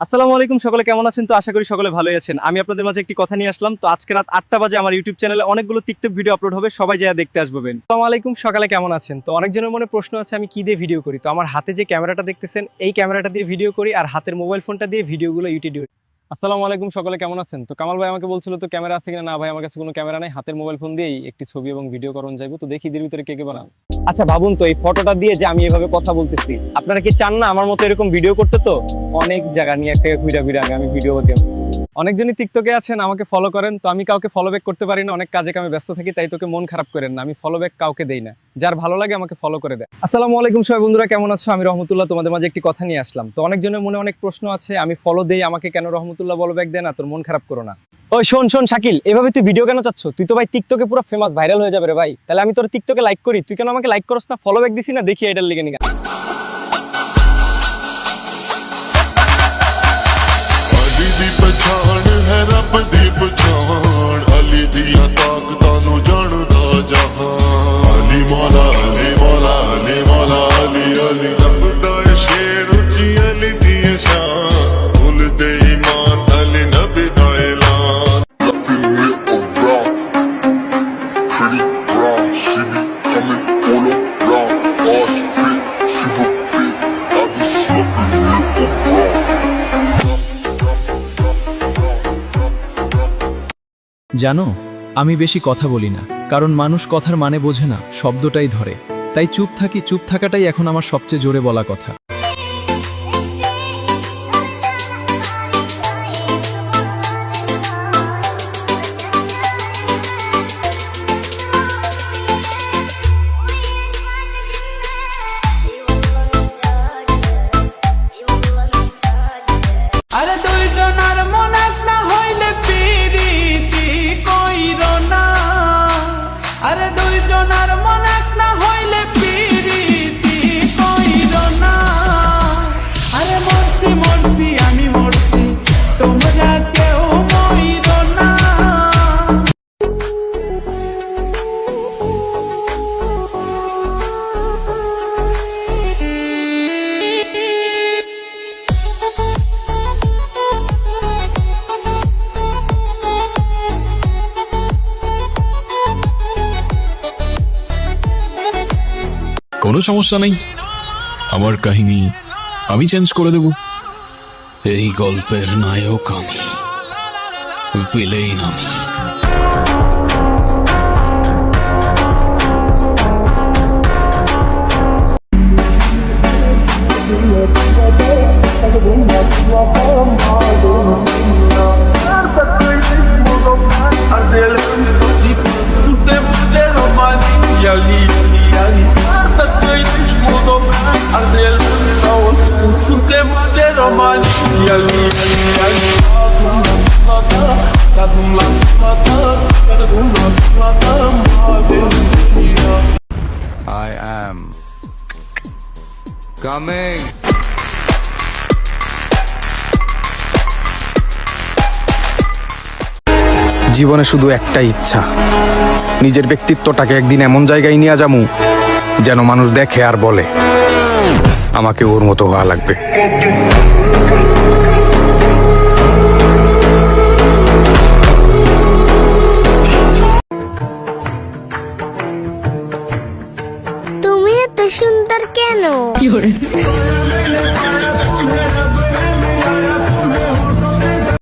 আসসালামু আলাইকুম, সকলে কেমন আছেন? তো আশা করি সকলে ভালোই আছেন। আমি আপনাদের মাঝে একটি কথা নিয়ে আসলাম। তো আজকে রাত 8টা বাজে আমার ইউটিউব চ্যানেলে অনেকগুলো টিকটক ভিডিও আপলোড হবে, সবাই যা দেখতে আসবেন। আসসালামু আলাইকুম, সকালে কেমন আছেন? তো অনেকজনের মনে প্রশ্ন আছে আমি কি দিয়ে ভিডিও করি। তো আমার হাতে যে ক্যামেরাটা দেখতেছেন এই ক্যামেরাটা দিয়ে ভিডিও করি, আর হাতের মোবাইল ফোনটা দিয়ে ভিডিওগুলো ইউটিউবে। আসসালামু আলাইকুম, সকলে কেমন আছেন? তো কামাল ভাই আমাকে বলছিল তো ক্যামেরা আছে কিনা। না ভাই, আমার কাছে কোনো ক্যামেরা নাই, হাতের মোবাইল ফোন দিয়েই একটি ছবি এবং ভিডিও করণ যাইবো। তো দেখি এর ভিতরে কে কে বানান। আচ্ছা ভাবুন তো, এই ফটোটা দিয়ে যে আমি এভাবে কথা বলতেছি, আপনারা কি চান না আমার মতো এরকম ভিডিও করতে? তো অনেক জায়গা নিয়ে একটা ঘুরা ঘুরে আমি ভিডিও দিই। অনেকজনই টিকটকে আছেন, আমাকে ফলো করেন। তো আমি কাউকে ফলো ব্যাক করতে পারি না, অনেক কাজে কামে ব্যস্ত থাকি, তাই তোকে মন খারাপ করেন না, আমি ফলো ব্যাক কাউকে দেই না। যার ভালো লাগে আমাকে ফলো করে দেয়। আসসালামু আলাইকুম সবাই বন্ধুরা, কেমন আছো? আমি রহমতুল্লাহ তোমাদের মাঝে একটি কথা নিয়ে আসলাম। তো অনেকজনের মনে অনেক প্রশ্ন আছে, আমি ফলো দেই, আমাকে কেন রহমতুল্লাহ ফলো ব্যাক দেয় না? তোর মন খারাপ করো না। ওই শোন শোন শাকিল, এভাবে তুই ভিডিও কেন চাচ্ছ? তুই তো ভাই টিকটকে পুরো ফেমাস ভাইরাল হয়ে যাবে রে ভাই। তাহলে আমি তোর টিকটকে লাইক করি, তুই কেন আমাকে লাইক করছ না? ফলো ব্যাক দিছি না, দেখি এটার লিগে নিগা। ਪਛਾਣ ਹੈ ਰੱਬ ਦੀ ਪਛਾਣ ਅਲੀ ਦੀਆਂ ਤਾਕਤਾਂ ਨੂੰ ਜਾਣਦਾ ਜਹਾਨ ਅਲੀ ਮੌਲਾ ਅਲੀ ਮੌਲਾ ਅਲੀ ਮੌਲਾ ਅਲੀ ਅਲੀ ਰੱਬ ਦਾ ਸ਼ੇਰ ਉੱਚੀ ਅਲੀ ਦੀ ਸ਼ਾਨ ਭੁੱਲਦੇ ਈਮਾਨ ਅਲੀ ਨਬੀ ਦਾ ਐਲਾਨ জানো, আমি বেশি কথা বলি না, কারণ মানুষ কথার মানে বোঝে না, শব্দটাই ধরে। তাই চুপ থাকি, চুপ থাকাটাই এখন আমার সবচেয়ে জোরে বলা কথা। আরে দুইজনার মন এক না হইলে পিরিতি কইরো না। আরে দুইজনার মন এক না হইলে পিরিতি কইরো না। আরে মরছি মরছি আমি মরছি, তোমরা কেউ মইরো না। কোনো সমস্যা নেই, আমার কাহিনী আমি চেঞ্জ করে দেব। এই গল্পের নায়ক আমি, ভিলেন আমি। I am coming. জীবনে শুধু একটাই ইচ্ছা, নিজের ব্যক্তিত্বটাকে একদিন এমন জায়গায় নিয়ে যামু যেন মানুষ দেখে আর বলে আমাকে ওর মতো হওয়া লাগবে। তুমি এত সুন্দর কেন?